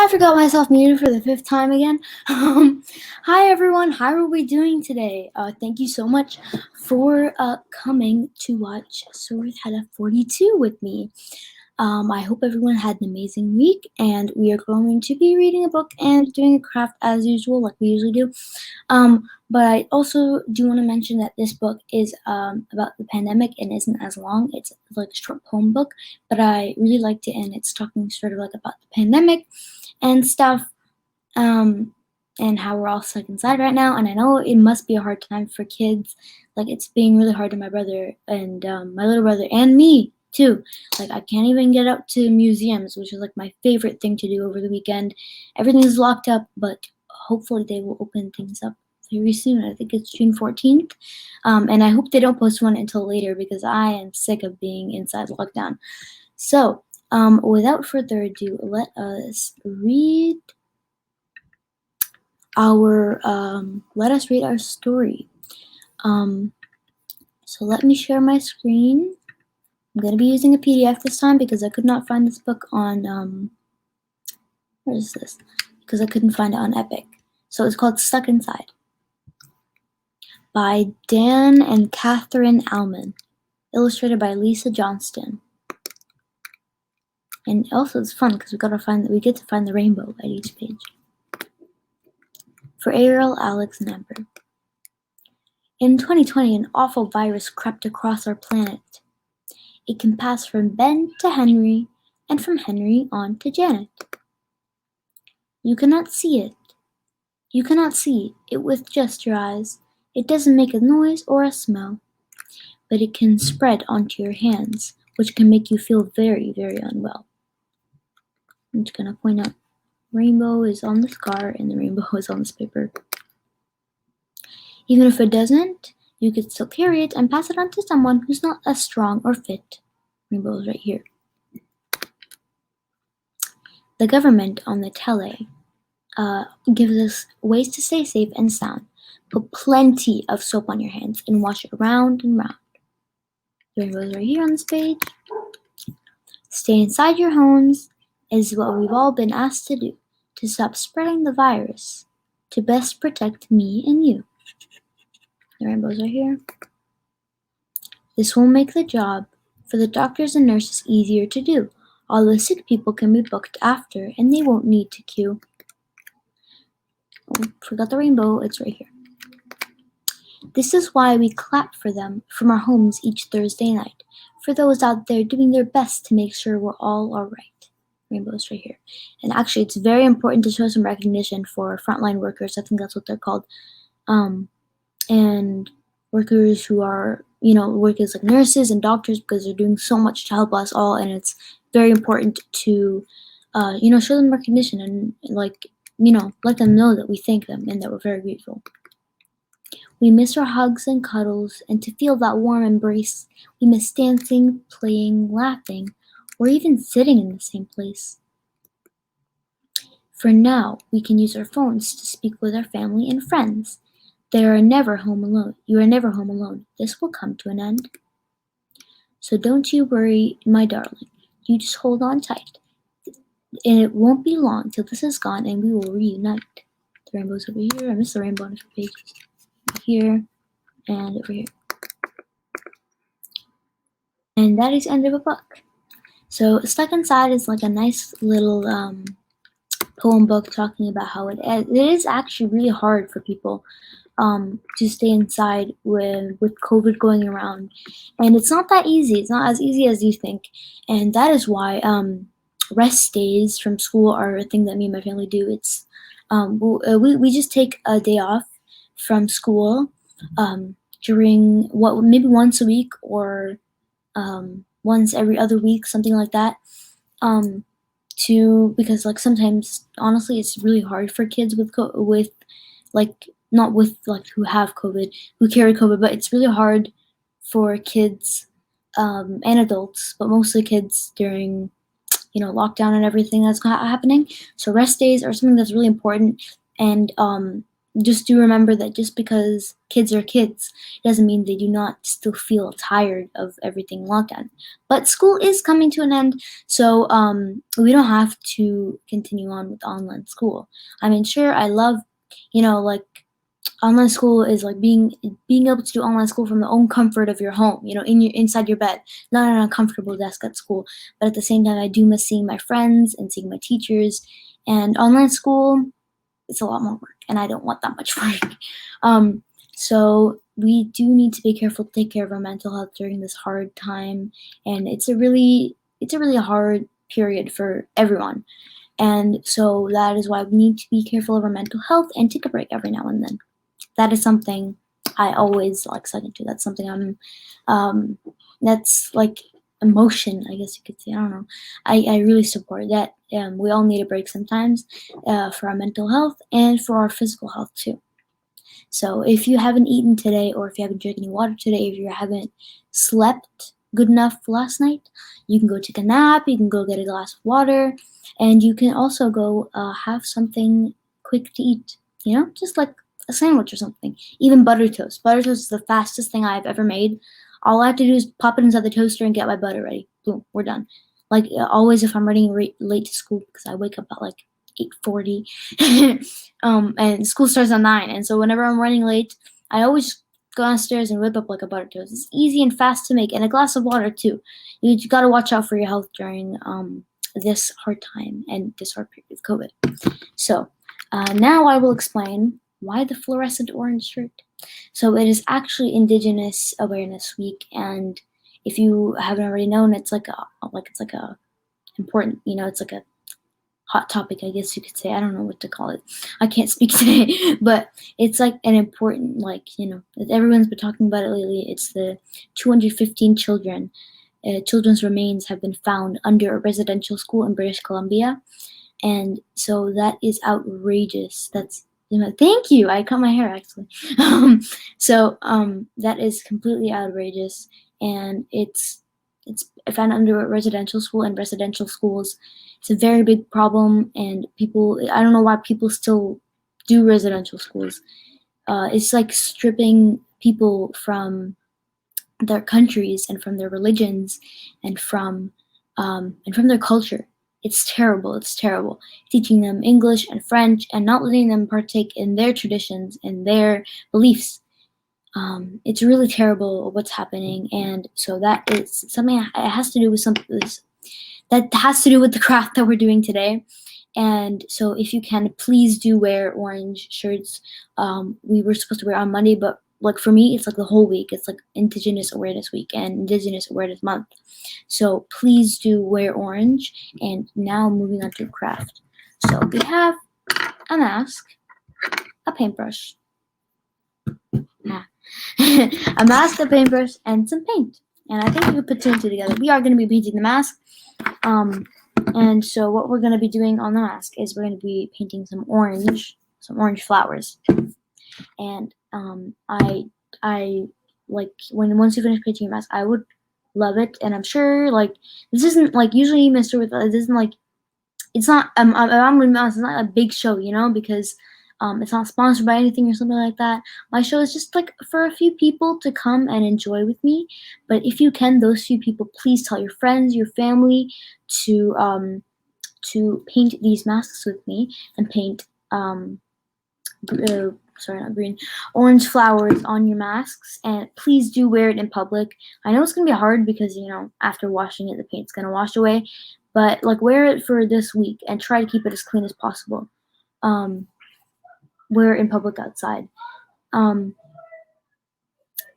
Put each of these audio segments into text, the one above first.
I forgot myself muted for the 5th time again. Hi everyone, how are we doing today? Thank you so much for coming to watch Surah Hala 42 with me. I hope everyone had an amazing week, and we are going to be reading a book and doing a craft as usual, like we usually do. But I also do want to mention that this book is about the pandemic and isn't as long. It's like a short poem book, but I really liked it, and it's talking sort of like about the pandemic and stuff, and how we're all stuck inside right now. And I know it must be a hard time for kids. Like, it's being really hard on my brother and my little brother and me too. Like, I can't even get out to museums, which is like my favorite thing to do over the weekend. Everything's locked up, but hopefully they will open things up very soon. I think it's June 14th. And I hope they don't post one until later, because I am sick of being inside lockdown. So, without further ado, let us read our story. So let me share my screen. I'm going to be using a PDF this time because I could not find this book on, where is this? Because I couldn't find it on Epic. So it's called Stuck Inside by Dan and Catherine Allman, illustrated by Lisa Johnston. And also it's fun because we get to find the rainbow at each page. For Ariel, Alex, and Amber. In 2020, an awful virus crept across our planet. It can pass from Ben to Henry, and from Henry on to Janet. You cannot see it. You cannot see it with just your eyes. It doesn't make a noise or a smell, but it can spread onto your hands, which can make you feel very, very unwell. I'm just gonna point out, rainbow is on the scar and the rainbow is on this paper. Even if it doesn't, you could still carry it and pass it on to someone who's not as strong or fit. Rainbow is right here. The government on the tele gives us ways to stay safe and sound. Put plenty of soap on your hands and wash it round and round. The rainbow is right here on this page. Stay inside your homes is what we've all been asked to do, to stop spreading the virus, to best protect me and you. The rainbows are here. This will make the job for the doctors and nurses easier to do. All the sick people can be booked after, and they won't need to queue. Oh, forgot the rainbow, it's right here. This is why we clap for them from our homes each Thursday night, for those out there doing their best to make sure we're all right. Rainbows right here. And actually, it's very important to show some recognition for frontline workers. I think that's what they're called. And workers who are, workers like nurses and doctors, because they're doing so much to help us all. And it's very important to, show them recognition and let them know that we thank them and that we're very grateful. We miss our hugs and cuddles, and to feel that warm embrace. We miss dancing, playing, laughing, or even sitting in the same place. For now, we can use our phones to speak with our family and friends. You are never home alone. This will come to an end. So don't you worry, my darling. You just hold on tight. And it won't be long till this is gone and we will reunite. The rainbow's over here. I missed the rainbow on a few pages. Here and over here. And that is the end of a book. So Stuck Inside is like a nice little poem book talking about how it is actually really hard for people to stay inside with COVID going around. And it's not that easy. It's not as easy as you think. And that is why rest days from school are a thing that me and my family do. It's we just take a day off from school during maybe once a week or once every other week, something like that. Because like sometimes honestly it's really hard for kids who have COVID, who carry COVID, but it's really hard for kids and adults, but mostly kids during lockdown and everything that's happening. So rest days are something that's really important, and just do remember that just because kids are kids doesn't mean they do not still feel tired of everything lockdown. But school is coming to an end, so we don't have to continue on with online school. I mean, sure, I love, like online school is like being able to do online school from the own comfort of your home, inside your bed, not an uncomfortable desk at school. But at the same time, I do miss seeing my friends and seeing my teachers. And online school, it's a lot more work, and I don't want that much work. So we do need to be careful to take care of our mental health during this hard time, and it's a really hard period for everyone. And so that is why we need to be careful of our mental health and take a break every now and then. That is something I always like second to. That's something that's like emotion, I guess you could say. I don't know. I really support that. We all need a break sometimes for our mental health and for our physical health too. So if you haven't eaten today, or if you haven't drank any water today, if you haven't slept good enough last night, you can go take a nap, you can go get a glass of water, and you can also go have something quick to eat, just like a sandwich or something. Even butter toast. Butter toast is the fastest thing I've ever made. All I have to do is pop it inside the toaster and get my butter ready. Boom, we're done. Like always, if I'm running late to school, because I wake up at like 8:40, and school starts at 9, and so whenever I'm running late, I always go downstairs and whip up like a butter toast. It's easy and fast to make, and a glass of water too. You gotta watch out for your health during this hard time and this hard period of COVID. So now I will explain why the fluorescent orange shirt. So it is actually Indigenous Awareness Week, and if you haven't already known, it's like a important, it's like a hot topic, I guess you could say. I don't know what to call it. I can't speak today, but it's like an important, everyone's been talking about it lately. It's the 215 children's remains have been found under a residential school in British Columbia, and so that is outrageous. Thank you. I cut my hair actually. That is completely outrageous, and it's found under a residential school, and residential schools, it's a very big problem. And I don't know why people still do residential schools. It's like stripping people from their countries and from their religions and from their culture. It's terrible. It's terrible. Teaching them English and French and not letting them partake in their traditions and their beliefs. It's really terrible what's happening, and so that is something. It has to do with something that has to do with the craft that we're doing today. And so, if you can, please do wear orange shirts. We were supposed to wear on Monday, but like for me, it's like the whole week. It's like Indigenous Awareness Week and Indigenous Awareness Month. So please do wear orange. And now moving on to craft. So we have a mask, a paintbrush, a mask, a paintbrush, and some paint. And I think we could put two and two together. We are going to be painting the mask. And so what we're going to be doing on the mask is we're going to be painting some orange flowers. And I like once you finish painting your mask, I would love it. And I'm sure this isn't usually Mr. with this isn't it's not I'm gonna be honest, it's not a big show, because it's not sponsored by anything or something like that. My show is just for a few people to come and enjoy with me. But if you can, those few people, please tell your friends, your family to paint these masks with me and paint not green, orange flowers on your masks. And please do wear it in public. I know it's gonna be hard because after washing it, the paint's gonna wash away. But wear it for this week and try to keep it as clean as possible. Wear it in public outside.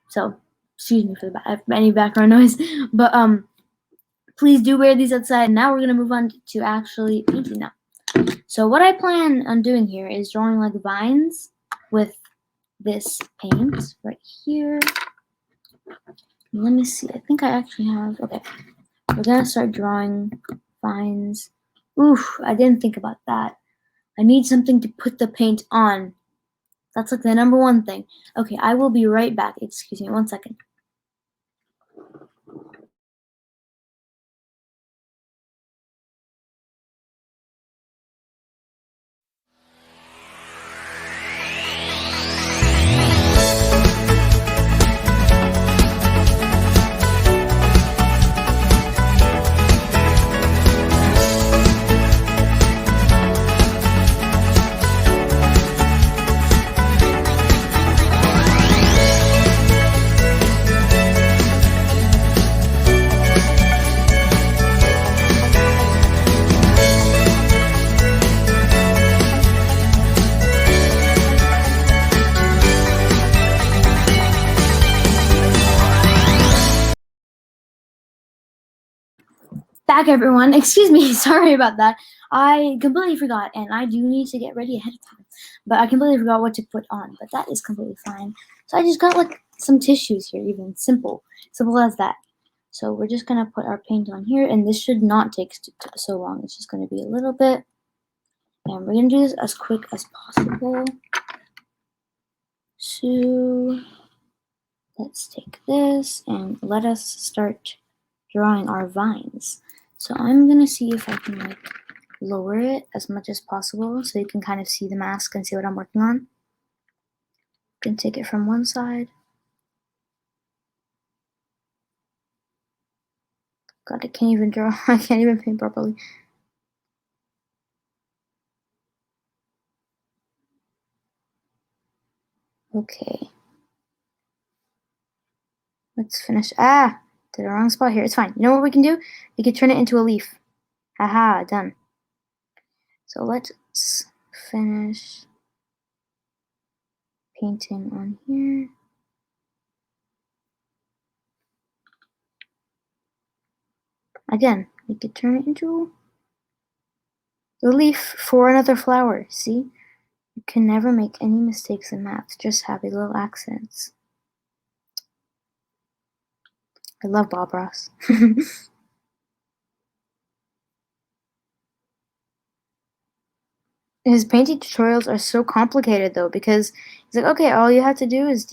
So excuse me for any background noise, but please do wear these outside. Now we're gonna move on to actually painting now. So what I plan on doing here is drawing vines with this paint right here. Let me see. I think I actually have. Okay, we're gonna start drawing vines. Oof, I didn't think about that. I need something to put the paint on. That's the number one thing. Okay, I will be right back. Excuse me 1 second. back, everyone. Excuse me, sorry about that. I completely forgot, and I do need to get ready ahead of time. But I completely forgot what to put on, but that is completely fine. So I just got like some tissues here, even simple as that. So we're just gonna put our paint on here, and this should not take so long. It's just gonna be a little bit, and we're gonna do this as quick as possible. So let's take this and let us start drawing our vines. So I'm gonna see if I can like lower it as much as possible so you can kind of see the mask and see what I'm working on. You can take it from one side. God, I can't even draw. I can't even paint properly. Okay. Let's finish. Ah! Did the wrong spot here. It's fine. You know what we can do? We can turn it into a leaf. Haha, done. So let's finish painting on here. Again, we could turn it into a leaf for another flower. See? You can never make any mistakes in math. Just happy little accidents. I love Bob Ross. His painting tutorials are so complicated though, because he's like, okay, all you have to do is,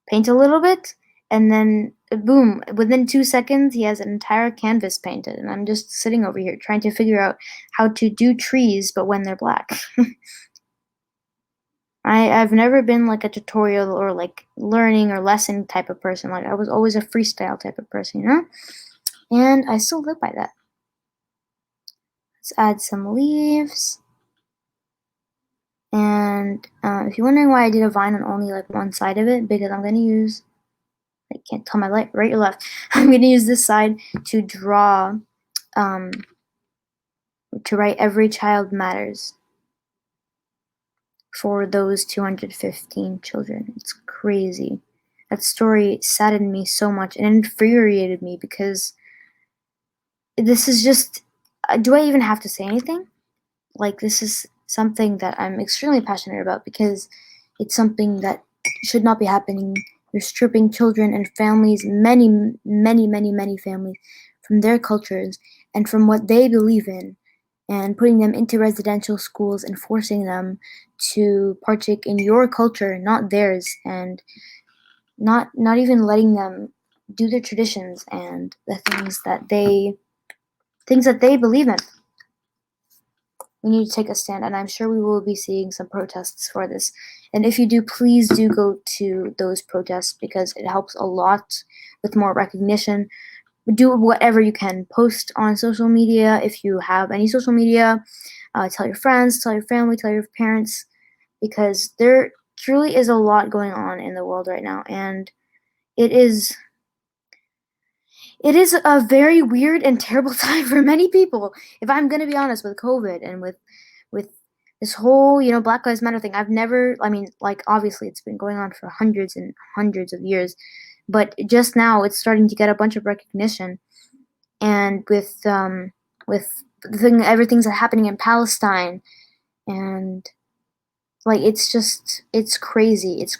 paint a little bit, and then boom, within 2 seconds, he has an entire canvas painted, and I'm just sitting over here trying to figure out how to do trees, but when they're black. I've never been like a tutorial or like learning or lesson type of person. Like I was always a freestyle type of person, And I still live by that. Let's add some leaves. And if you're wondering why I did a vine on only like one side of it, because I'm going to use, I can't tell my right or left, I'm going to use this side to draw, to write every child matters for those 215 children. It's crazy. That story saddened me so much and infuriated me because this is just, do I even have to say anything? Like, this is something that I'm extremely passionate about because it's something that should not be happening. You're stripping children and families, many, many, many, many families, from their cultures and from what they believe in, and putting them into residential schools and forcing them to partake in your culture, not theirs, and not even letting them do their traditions and the things that they believe in. We need to take a stand, and I'm sure we will be seeing some protests for this. And if you do, please do go to those protests because it helps a lot with more recognition. Do whatever you can. Post on social media if you have any social media. Tell your friends, tell your family, tell your parents, because there truly is a lot going on in the world right now, and it is a very weird and terrible time for many people. If I'm gonna be honest, with COVID and with this whole, Black Lives Matter thing, obviously it's been going on for hundreds and hundreds of years, but just now it's starting to get a bunch of recognition. And with everything's happening in Palestine, and like it's crazy. It's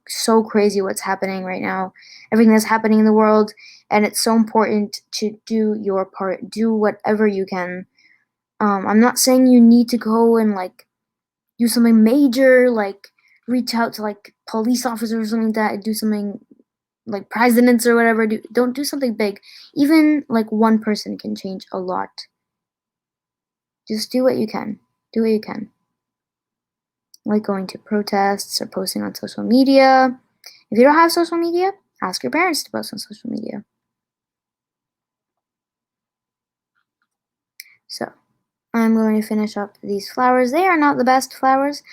so crazy what's happening right now. Everything that's happening in the world, and it's so important to do your part. Do whatever you can. I'm not saying you need to go and like do something major, like reach out to like police officers or something like that, and do something like presidents or whatever. Don't do something big. Even like one person can change a lot. Just do what you can. Do what you can. Like going to protests or posting on social media. If you don't have social media, ask your parents to post on social media. So, I'm going to finish up these flowers. They are not the best flowers,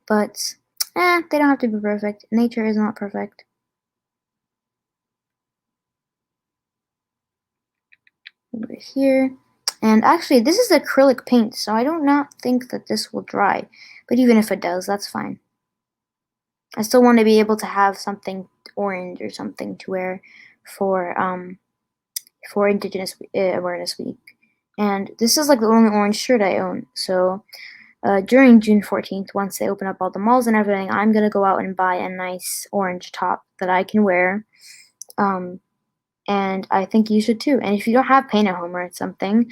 but they don't have to be perfect. Nature is not perfect. Over here. And actually, this is acrylic paint, so I do not think that this will dry. But even if it does, that's fine. I still want to be able to have something orange or something to wear for for Indigenous Awareness Week. And this is like the only orange shirt I own. So during June 14th, once they open up all the malls and everything, I'm going to go out and buy a nice orange top that I can wear. And I think you should too. And if you don't have paint at home or something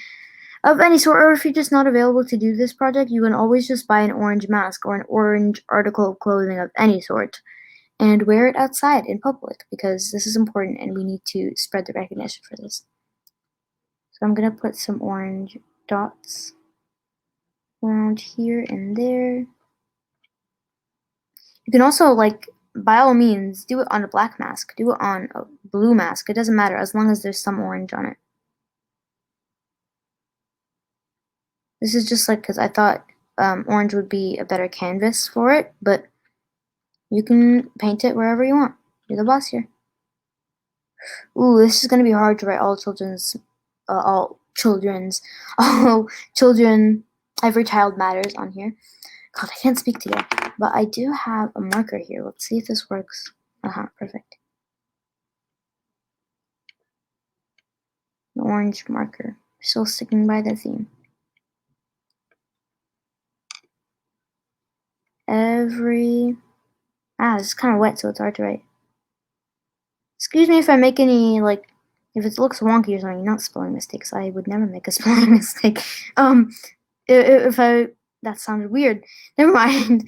of any sort, or if you're just not available to do this project, you can always just buy an orange mask or an orange article of clothing of any sort and wear it outside in public, because this is important and we need to spread the recognition for this. So I'm going to put some orange dots around here and there. You can also, like, by all means, do it on a black mask, do it on a blue mask. It doesn't matter as long as there's some orange on it. This is just like because I thought orange would be a better canvas for it, but you can paint it wherever you want. You're the boss here. Ooh, this is gonna be hard to write all children, every child matters on here. God, I can't speak today, but I do have a marker here. Let's see if this works. Perfect. An orange marker, still sticking by the theme. This is kind of wet, so it's hard to write. Excuse me if I make any, like, if it looks wonky or something, not spelling mistakes. I would never make a spelling mistake. That sounded weird. Never mind.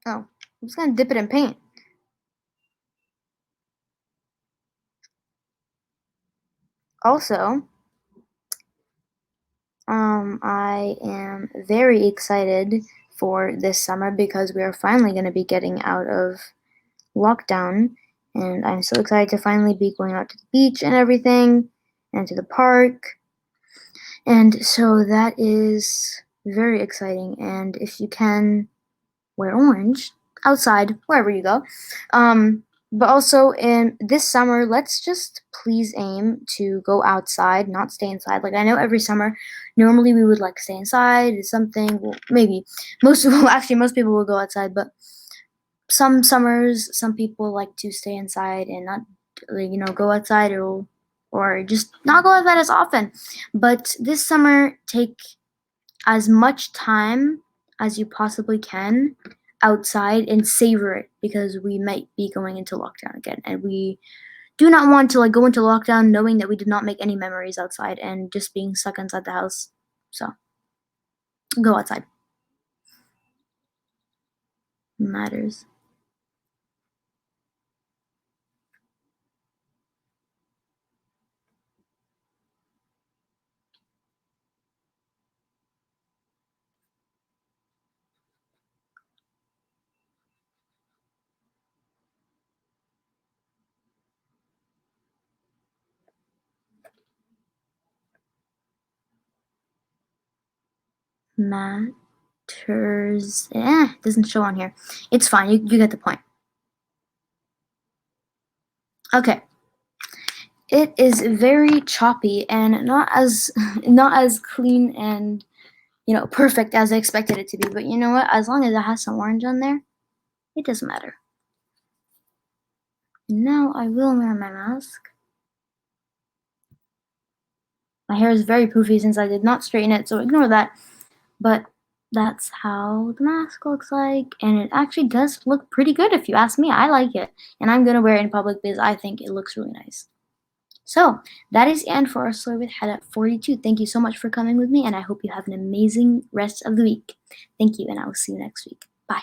Oh, I'm just gonna dip it in paint. Also, I am very excited for this summer because we are finally going to be getting out of lockdown, and I'm so excited to finally be going out to the beach and everything, and to the park, and so that is very exciting. And if you can, wear orange outside wherever you go. But also in this summer, let's just please aim to go outside, not stay inside. Like, I know every summer, normally we would like stay inside or something. Well, maybe most people will go outside, but some summers, some people like to stay inside and not, go outside or just not go outside as often. But this summer, take as much time as you possibly can outside and savor it, because we might be going into lockdown again, and we do not want to go into lockdown knowing that we did not make any memories outside and just being stuck inside the house. So go outside. Matters. Matters. Doesn't show on here. It's fine. You get the point. Okay. It is very choppy and not as clean and perfect as I expected it to be. But you know what? As long as it has some orange on there, it doesn't matter. Now I will wear my mask. My hair is very poofy since I did not straighten it, so ignore that. But that's how the mask looks like, and it actually does look pretty good if you ask me. I like it, and I'm gonna wear it in public because I think it looks really nice. So that is the end for our story with Hala 42. Thank you so much for coming with me, and I hope you have an amazing rest of the week. Thank you, and I will see you next week. Bye.